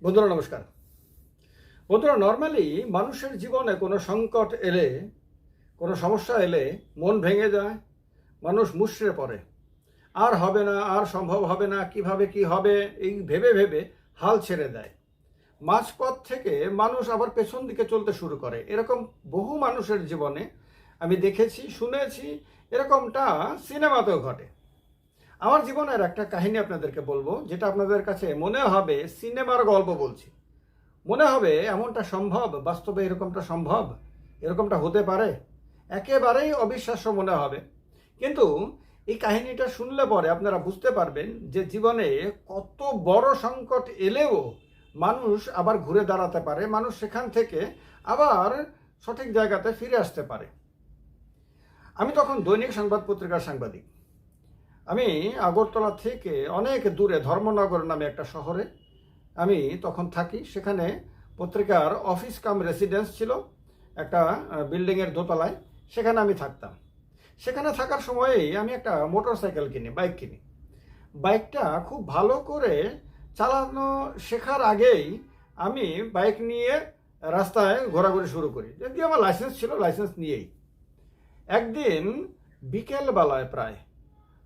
বন্ধুরা নমস্কার। বন্ধুরা, নর্মালি মানুষের জীবনে কোনো সংকট এলে, কোনো সমস্যা এলে মন ভেঙে যায়, মানুষ মুষড়ে পড়ে। আর হবে না, আর সম্ভব হবে না, কিভাবে কি হবে এই ভেবে ভেবে হাল ছেড়ে দেয়। মাঝপথ থেকে মানুষ আবার পেছন দিকে চলতে শুরু করে। এরকম বহু মানুষের জীবনে আমি দেখেছি, শুনেছি। এরকমটা সিনেমাতেও ঘটে। আমার জীবনের একটা কাহিনী আপনাদেরকে বলবো, যেটা আপনাদের কাছে মনে হবে সিনেমার গল্প বলছি। মনে হবে এমনটা সম্ভব, বাস্তবে এরকমটা সম্ভব, এরকমটা হতে পারে, একেবারেই অবিশ্বাস্য মনে হবে। কিন্তু এই কাহিনীটা শুনলে পরে আপনারা বুঝতে পারবেন যে জীবনে কত বড় সংকট এলেও মানুষ আবার ঘুরে দাঁড়াতে পারে, মানুষ সেখান থেকে আবার সঠিক জায়গাতে ফিরে আসতে পারে। আমি তখন দৈনিক সংবাদ পত্রিকার সাংবাদিক। আমি আগরতলা থেকে অনেক দূরে ধর্মনগর নামে একটা শহরে আমি তখন থাকি। সেখানে পত্রিকার অফিস কাম রেসিডেন্স ছিল একটা বিল্ডিংয়ের দোতলায়। সেখানে আমি থাকতাম। সেখানে থাকার সময়েই আমি একটা মোটরসাইকেল কিনি, বাইক কিনি। বাইকটা খুব ভালো করে চালানো শেখার আগেই আমি বাইক নিয়ে রাস্তায় ঘোরাঘুরি শুরু করি। যদি আমার লাইসেন্স ছিল, লাইসেন্স নিয়েই একদিন বিকেলবেলায় প্রায়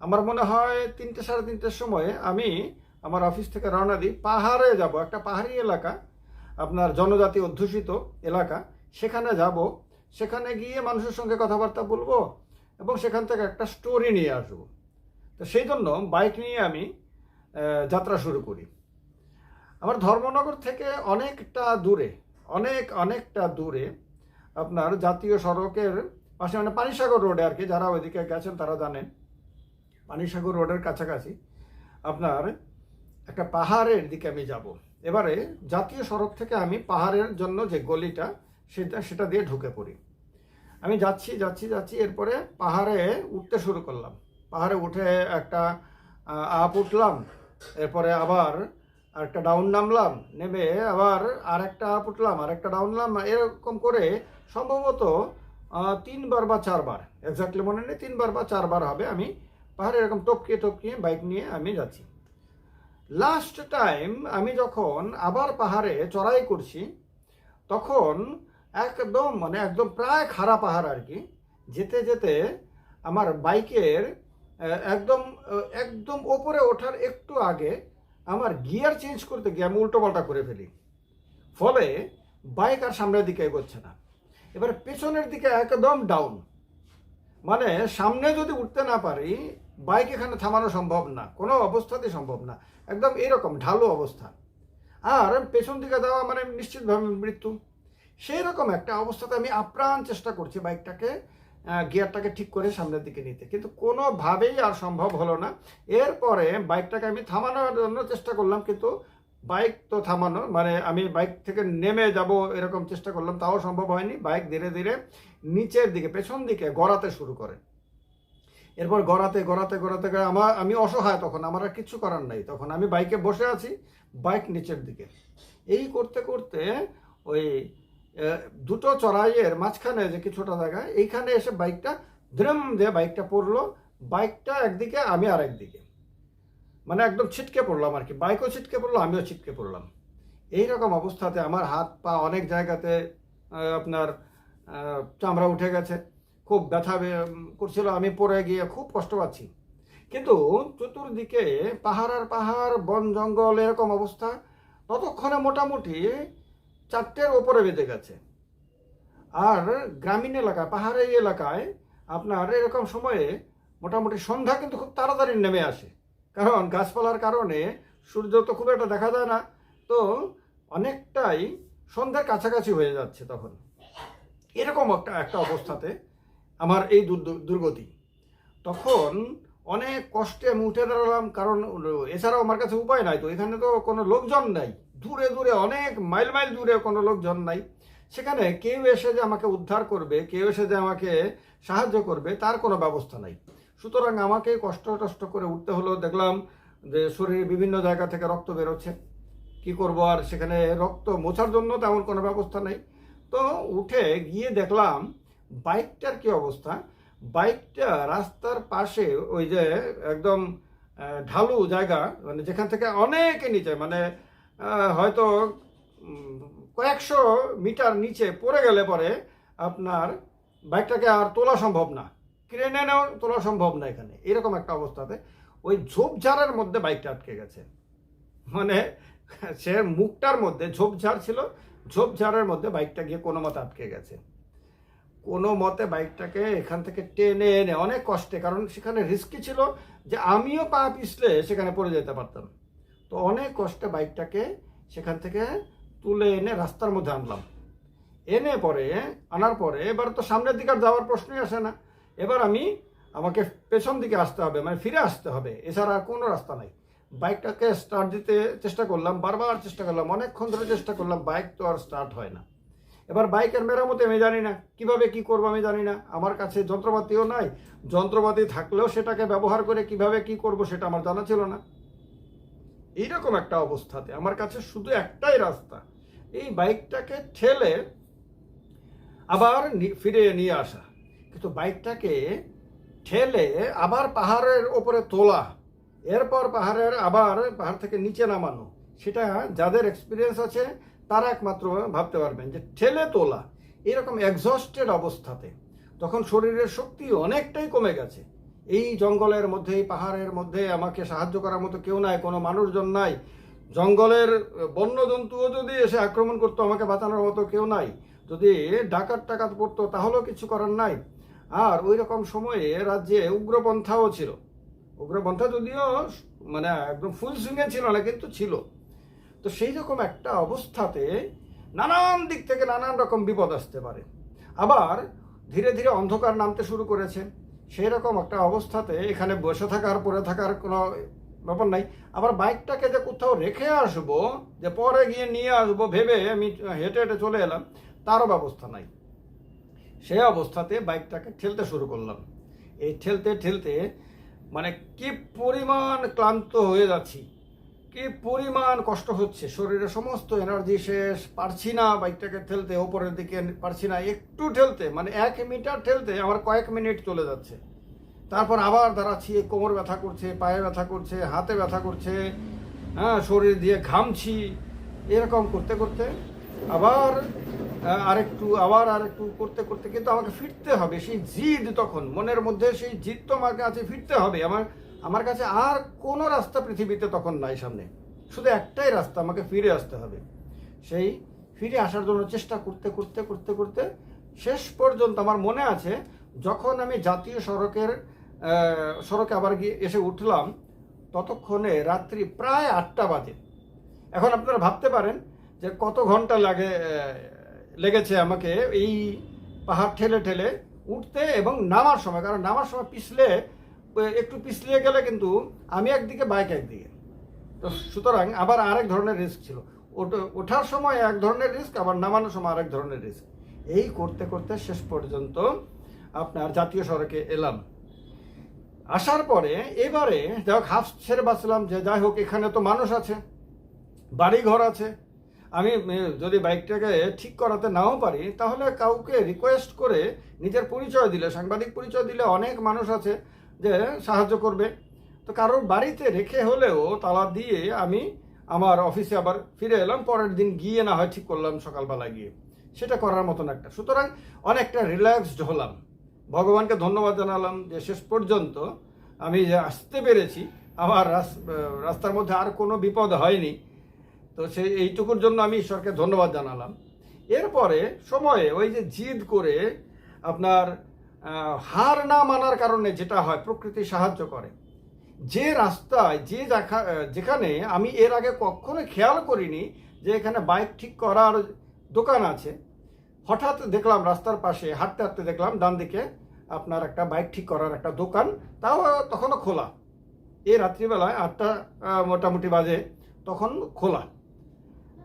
আমার মনে হয় 3টে সাড়ে 3টের সময় আমি আমার অফিস থেকে রওনা দিই। পাহাড়ে যাব, একটা পাহাড়ি এলাকা, আপনার জনজাতি অধ্যুষিত এলাকা। সেখানে যাব, সেখানে গিয়ে মানুষের সঙ্গে কথাবার্তা বলবো এবং সেখান থেকে একটা স্টোরি নিয়ে আসবো। তো সেই জন্য বাইক নিয়ে আমি যাত্রা শুরু করি। আমার ধর্মনগর থেকে অনেকটা দূরে আপনার জাতীয় সড়কের পাশে, মানে পানিসাগর রোডে আর কি, যারা ওইদিকে গেছেন তারা জানেন, পানিসাগর রোডের কাছাকাছি আপনার একটা পাহাড়ের দিকে আমি যাব। এবারে জাতীয় সড়ক থেকে আমি পাহাড়ের জন্য যে গলিটা সেটা দিয়ে ঢুকে পড়ি। আমি যাচ্ছি, এরপরে পাহাড়ে উঠতে শুরু করলাম। পাহাড়ে উঠে একটা আপ উঠলাম, এরপরে আবার আরেকটা ডাউন নামলাম, নেমে আবার আরেকটা আপ উঠলাম, আরেকটা ডাউন নামলাম। এরকম করে সম্ভবত 3বার বা 4বার, এক্স্যাক্টলি মনে নেই, 3বার বা 4বার হবে। আমি পাহাড়ে এরকম টপকিয়ে বাইক নিয়ে আমি যাচ্ছি। লাস্ট টাইম আমি যখন আবার পাহাড়ে চড়াই করছি, তখন একদম প্রায় খাড়া পাহাড় আর কি, যেতে যেতে আমার বাইকের একদম একদম ওপরে ওঠার একটু আগে আমার গিয়ার চেঞ্জ করতে গিয়ে আমি উল্টোপাল্টা করে ফেলি। ফলে বাইক আর সামনের দিকে এগোচ্ছে না। এবার পেছনের দিকে একদম ডাউন, মানে সামনে যদি উঠতে না পারি বাইক এখানে থামানো সম্ভব না, কোনো অবস্থাতেই সম্ভব না। একদম এরকম ঢালু অবস্থা, আর পেছন দিকে দেওয়া মানে নিশ্চিতভাবে মৃত্যু। সেই রকম একটা অবস্থাতে আমি আপ্রাণ চেষ্টা করছি বাইকটাকে, গিয়ারটাকে ঠিক করে সামনের দিকে নিতে, কিন্তু কোনোভাবেই আর সম্ভব হলো না। এরপরে বাইকটাকে আমি থামানোর জন্য চেষ্টা করলাম, কিন্তু বাইক তো থামানো মানে আমি বাইক থেকে নেমে যাব এরকম চেষ্টা করলাম, তাও সম্ভব হয়নি। বাইক ধীরে ধীরে নিচের দিকে, পেছন দিকে গড়াতে শুরু করে। এরপর গড়াতে আমি অসহায়, তখন আমার আর কিছু করার নাই। তখন আমি বাইকে বসে আছি, বাইক নিচের দিকে। এই করতে করতে ওই দুটো চড়াইয়ের মাঝখানে যে কিছুটা জায়গা, এইখানে এসে বাইকটা দ্রম দিয়ে বাইকটা পড়লো। বাইকটা একদিকে, আমি আর একদিকে, মানে একদম ছিটকে পড়লাম আর কি। বাইকও ছিটকে পড়লো, আমিও ছিটকে পড়লাম। এইরকম অবস্থাতে আমার হাত পা অনেক জায়গাতে আপনার চামড়া উঠে গেছে, খুব ব্যথা করছিল। আমি পড়ে গিয়ে খুব কষ্ট পাচ্ছি। কিন্তু চতুর্দিকে পাহাড় আর পাহাড়, বন জঙ্গল, এরকম অবস্থা। ততক্ষণে মোটামুটি 4টের ওপরে বেজে গেছে। আর গ্রামীণ এলাকায়, পাহাড়ি এলাকায় আপনার এরকম সময়ে মোটামুটি সন্ধ্যা কিন্তু খুব তাড়াতাড়ি নেমে আসে, কারণ গাছপালার কারণে সূর্য তো খুব একটা দেখা যায় না। তো অনেকটাই সন্ধ্যার কাছাকাছি হয়ে যাচ্ছে তখন। এরকম একটা অবস্থাতে আমার এই দুর্গতি। তখন অনেক কষ্টে আমি উঠে দাঁড়ালাম, কারণ এছাড়াও আমার কাছে উপায় নাই। তো এখানে তো কোনো লোকজন নাই, দূরে অনেক মাইল দূরে কোনো লোকজন নাই। সেখানে কেউ এসে যে আমাকে উদ্ধার করবে, কেউ এসে যে আমাকে সাহায্য করবে, তার কোনো ব্যবস্থা নাই। সুতরাং আমাকে কষ্ট করে উঠতে হলো। দেখলাম যে শরীরে বিভিন্ন জায়গা থেকে রক্ত বেরোচ্ছে। কি করব আর, সেখানে রক্ত মোছার জন্য তেমন কোনো ব্যবস্থা নেই। তো উঠে গিয়ে দেখলাম বাইকটার কি অবস্থা। বাইকটা রাস্তার পাশে, ওই যে একদম ঢালু জায়গা, মানে যেখান থেকে অনেকে নিচে, মানে হয়তো কয়েকশো মিটার নিচে পড়ে গেলে পরে আপনার বাইকটাকে আর তোলা সম্ভব না, ক্রেনে নেও তোলা সম্ভব না এখানে। এরকম একটা অবস্থাতে ওই ঝোপঝাড়ের মধ্যে বাইকটা আটকে গেছে। মানে সে মুখটার মধ্যে ঝোপঝাড় ছিল, ঝোপঝাড়ের মধ্যে বাইকটা গিয়ে কোনো মতে আটকে গেছে। কোনো মতে বাইকটাকে এখান থেকে টেনে এনে অনেক কষ্টে, কারণ সেখানে রিস্কি ছিল যে আমিও পা পিছলে সেখানে পড়ে যেতে পারতাম, তো অনেক কষ্টে বাইকটাকে সেখান থেকে তুলে এনে রাস্তার মধ্যে আনলাম। আনার পরে এবার তো সামনের দিকে আর যাওয়ার প্রশ্নই আসে না। এবার আমাকে পেছন দিকে আসতে হবে, মানে ফিরে আসতে হবে, এছাড়া আর কোনো রাস্তা নাই। বাইকটাকে স্টার্ট দিতে চেষ্টা করলাম, বারবার চেষ্টা করলাম, অনেকক্ষণ ধরে চেষ্টা করলাম, বাইক তো আর স্টার্ট হয় না। এবার বাইকের মেরামতি আমি জানি না, কিভাবে কি করবো আমি জানি না, আমার কাছে যন্ত্রপাতিও নাই, যন্ত্রপাতি থাকলেও সেটাকে ব্যবহার করে কিভাবে কি করব সেটা আমার জানা ছিল না। এইরকম একটা অবস্থাতে আমার কাছে শুধু একটাই রাস্তা, এই বাইকটাকে ঠেলে আবার ফিরে নিয়ে আসা। কিন্তু বাইকটাকে ঠেলে আবার পাহাড়ের ওপরে তোলা, এরপর পাহাড় থেকে নিচে নামানো, সেটা যাদের এক্সপিরিয়েন্স আছে তারা একমাত্র ভাবতে পারবেন যে ঠেলে তোলা এরকম এক্সস্টেড অবস্থাতে, তখন শরীরের শক্তি অনেকটাই কমে গেছে। এই জঙ্গলের মধ্যে, এই পাহাড়ের মধ্যে আমাকে সাহায্য করার মতো কেউ নাই, কোনো মানুষজন নাই, জঙ্গলের বন্যজন্তুও যদি এসে আক্রমণ করতো আমাকে বাঁচানোর মতো কেউ নাই, যদি ডাকাত পড়তো তাহলেও কিছু করার নাই। আর ওই রকম সময়ে রাজ্যে উগ্রপন্থাও ছিল, উগ্রপন্থা যদিও মানে একদম ফুল সুইংয়ে ছিল না, কিন্তু ছিল। তো সেই রকম একটা অবস্থাতে নানান দিক থেকে নানান রকম বিপদ আসতে পারে। আবার ধীরে ধীরে অন্ধকার নামতে শুরু করেছে, সেই রকম একটা অবস্থাতে এখানে বসে থাকার পরে থাকার কোনো ব্যাপার নাই। আবার বাইকটাকে যে কোথাও রেখে আসবো, যে পরে গিয়ে নিয়ে আসবো ভেবে আমি হেঁটে হেঁটে চলে এলাম, তারও ব্যবস্থা নাই। সেই অবস্থাতে বাইকটাকে ঠেলতে শুরু করলাম। এই ঠেলতে ঠেলতে মানে কি পরিমাণ ক্লান্ত হয়ে যাচ্ছি, কি পরিমাণ কষ্ট হচ্ছে, শরীরে সমস্ত এনার্জি শেষ, পারছি না বাইকটাকে ঠেলতে, ওপরের দিকে পারছি না, একটু ঠেলতে মানে 1 মিটার ঠেলতে আমার কয়েক মিনিট চলে যাচ্ছে। তারপর আবার দাঁড়াচ্ছি, কোমর ব্যথা করছে, পায়ে ব্যথা করছে, হাতে ব্যথা করছে, হ্যাঁ শরীর দিয়ে ঘামছি। এরকম করতে করতে আবার আরেকটু করতে করতে কিন্তু আমাকে ফিরতে হবে, সেই জিদ, তখন মনের মধ্যে সেই জিদ তো আমার কাছে ফিরতে হবে। আমার কাছে আর কোনো রাস্তা পৃথিবীতে তখন নাই সামনে, শুধু একটাই রাস্তা, আমাকে ফিরে আসতে হবে। সেই ফিরে আসার জন্য চেষ্টা করতে করতে করতে করতে শেষ পর্যন্ত আমার মনে আছে, যখন আমি জাতীয় সড়কে আবার গিয়ে এসে উঠলাম, ততক্ষণে রাত্রি প্রায় 8টা বাজে। এখন আপনারা ভাবতে পারেন যে কত ঘন্টা লেগেছে আমাকে এই পাহাড় ঠেলে ঠেলে উঠতে এবং নামার সময়, কারণ নামার সময় একটু পিছলিয়ে গেলে কিন্তু আমি একদিকে, বাইক একদিকে, তো সুতরাং আবার আরেক ধরনের রিস্ক ছিল। ওঠার সময় এক ধরনের রিস্ক, আবার নামানোর সময় আরেক ধরনের রিস্ক। এই করতে করতে শেষ পর্যন্ত আপনার জাতীয় সড়কে এলাম। আসার পরে এবারে যাই হোক হাফ ছেড়ে বাঁচলাম, যে যাই হোক এখানে তো মানুষ আছে, বাড়ি ঘর আছে, আমি যদি বাইকটাকে ঠিক করাতে নাও পারি তাহলে কাউকে রিকোয়েস্ট করে নিজের পরিচয় দিলে, সাংবাদিক পরিচয় দিলে অনেক মানুষ আছে যে সাহায্য করবে। তো কারোর বাড়িতে রেখে হলেও তালা দিয়ে আমি আমার অফিসে আবার ফিরে এলাম, পরের দিন গিয়ে না হয় ঠিক করলাম সকালবেলা গিয়ে, সেটা করার মতন একটা। সুতরাং অনেকটা রিল্যাক্সড হলাম, ভগবানকে ধন্যবাদ জানালাম যে শেষ পর্যন্ত আমি যে আসতে পেরেছি, আমার রাস্তার মধ্যে আর কোনো বিপদ হয়নি। তো এইটুকুর জন্য আমি ঈশ্বরকে ধন্যবাদ জানালাম। এরপরে সময়ে ওই যে জিদ করে আপনার হার না মানার কারণে যেটা হয়, প্রকৃতি সাহায্য করে। যে রাস্তায় যেখানে আমি এর আগে কখনো খেয়াল করিনি যে এখানে বাইক ঠিক করার দোকান আছে, হঠাৎ দেখলাম রাস্তার পাশে হাঁটতে হাঁটতে দেখলাম ডান দিকে আপনার একটা বাইক ঠিক করার একটা দোকান, তাও তখনও খোলা। এই রাত্রিবেলায় 8টা মোটামুটি বাজে, তখন খোলা।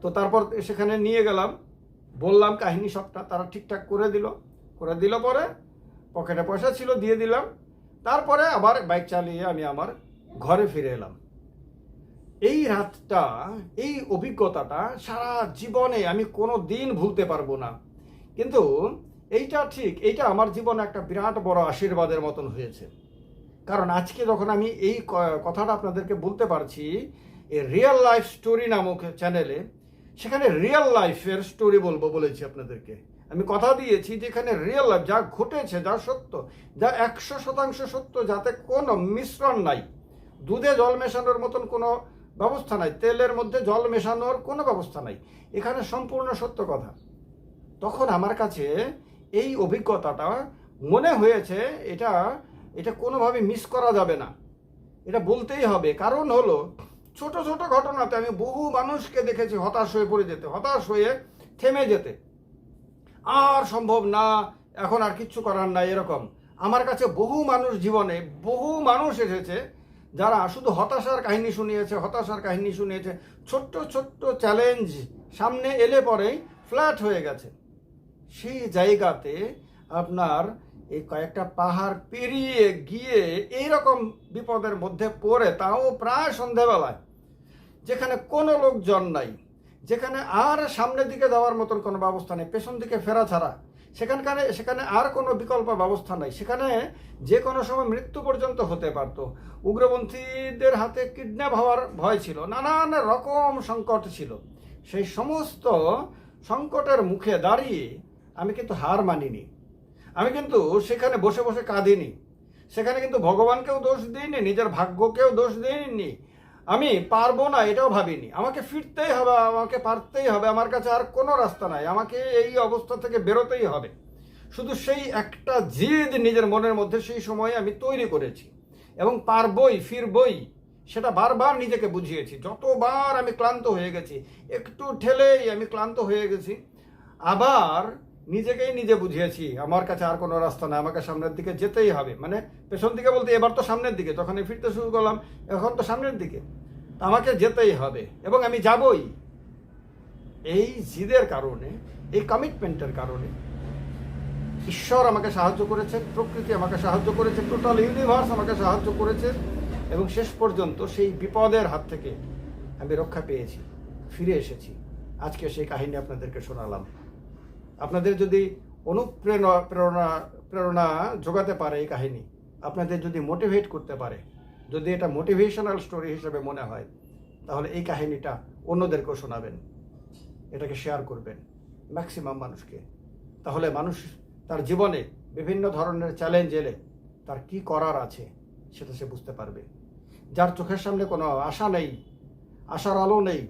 তো তারপর সেখানে নিয়ে গেলাম, বললাম কাহিনী সবটা, তারা ঠিকঠাক করে দিল পরে পকেটে পয়সা ছিল, দিয়ে দিলাম। তারপরে আবার বাইক চালিয়ে আমি আমার ঘরে ফিরে এলাম। এই রাতটা, এই অভিজ্ঞতাটা সারা জীবনে আমি কোনো দিন ভুলতে পারবো না। কিন্তু এইটা আমার জীবনে একটা বিরাট বড় আশীর্বাদের মতন হয়েছে। কারণ আজকে যখন আমি এই কথাটা আপনাদেরকে বলতে পারছি, এই রিয়েল লাইফ স্টোরি নামক চ্যানেলে, সেখানে রিয়েল লাইফের স্টোরি বলেছি আপনাদেরকে। আমি কথা দিয়েছি যেখানে রিয়েল লাইফ যা ঘটেছে, যা সত্য, যা 100% সত্য, যাতে কোনো মিশ্রণ নাই, দুধে জল মেশানোর মতন কোনো ব্যবস্থা নাই, তেলের মধ্যে জল মেশানোর কোনো ব্যবস্থা নাই, এখানে সম্পূর্ণ সত্য কথা। তখন আমার কাছে এই অভিজ্ঞতাটা মনে হয়েছে এটা কোনোভাবে মিস করা যাবে না, এটা বলতেই হবে। কারণ হলো, ছোট ছোট ঘটনাতে আমি বহু মানুষকে দেখেছি হতাশ হয়ে পড়ে যেতে, হতাশ হয়ে থেমে যেতে, আর সম্ভব না, এখন আর কিচ্ছু করার নাই, এরকম। আমার কাছে বহু মানুষ, জীবনে বহু মানুষ এসেছে যারা শুধু হতাশার কাহিনী শুনিয়েছে, ছোট্ট ছোট্ট চ্যালেঞ্জ সামনে এলে পরেই ফ্ল্যাট হয়ে গেছে। সেই জায়গাতে আপনার এই কয়েকটা পাহাড় পেরিয়ে গিয়ে এইরকম বিপদের মধ্যে পড়ে, তাও প্রায় সন্ধেবেলায়, যেখানে কোনো লোকজন নাই, যেখানে আর সামনের দিকে যাওয়ার মতন কোনো ব্যবস্থা নেই, পেছন দিকে ফেরা ছাড়া, সেখানে আর কোনো বিকল্প ব্যবস্থা নাই, সেখানে যে কোনো সময় মৃত্যু পর্যন্ত হতে পারত। উগ্রপন্থীদের হাতে কিডন্যাপ হওয়ার ভয় ছিল, নানান রকম সংকট ছিল। সেই সমস্ত সংকটের মুখে দাঁড়িয়ে আমি কিন্তু হার মানিনি, আমি কিন্তু সেখানে বসে বসে কাঁদিনি, সেখানে কিন্তু ভগবানকেও দোষ দিইনি, নিজের ভাগ্যকেও দোষ দিইনি, আমি পারবো না এটাও ভাবিনি। আমাকে ফিরতেই হবে, আমাকে পারতেই হবে, আমার কাছে আর কোনো রাস্তা নাই, আমাকে এই অবস্থা থেকে বেরোতেই হবে। শুধু সেই একটা জিদ নিজের মনের মধ্যে সেই সময়ে আমি তৈরি করেছি, এবং পারবই, ফিরবই, সেটা বারবার নিজেকে বুঝিয়েছি। যতবার আমি ক্লান্ত হয়ে গেছি, একটু ঠেলেই আমি ক্লান্ত হয়ে গেছি, আবার নিজেকেই নিজে বুঝিয়েছি আমার কাছে আর কোনো রাস্তা নাই, আমাকে সামনের দিকে যেতেই হবে। মানে পেছন দিকে বলতে এবার তো সামনের দিকে, যখন আমি ফিরতে শুরু করলাম এখন তো সামনের দিকে, আমাকে যেতেই হবে এবং আমি যাবই। এই জিদের কারণে, এই কমিটমেন্টের কারণে ঈশ্বর আমাকে সাহায্য করেছে, প্রকৃতি আমাকে সাহায্য করেছে, টোটাল ইউনিভার্স আমাকে সাহায্য করেছে, এবং শেষ পর্যন্ত সেই বিপদের হাত থেকে আমি রক্ষা পেয়েছি, ফিরে এসেছি। আজকে সেই কাহিনী আপনাদেরকে শোনালাম। আপনাদের যদি প্রেরণা যোগাতে পারে এই কাহিনী, আপনাদের যদি মোটিভেট করতে পারে, যদি এটা মোটিভেশনাল স্টোরি হিসেবে মনে হয়, তাহলে এই কাহিনীটা অন্যদেরকেও শোনাবেন, এটাকে শেয়ার করবেন ম্যাক্সিমাম মানুষকে। তাহলে মানুষ তার জীবনে বিভিন্ন ধরনের চ্যালেঞ্জ এলে তার কি করার আছে সেটা সে বুঝতে পারবে। যার চোখের সামনে কোনো আশা নেই, আশার আলো নেই,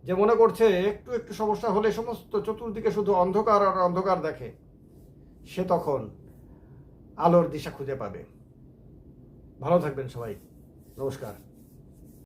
যে মনে করছে একটু একটু সমস্যা হলে সমস্ত চতুর্দিকে শুধু অন্ধকার আর অন্ধকার দেখে, সে তখন আলোর দিশা খুঁজে পাবে। ভালো থাকবেন সবাই, নমস্কার।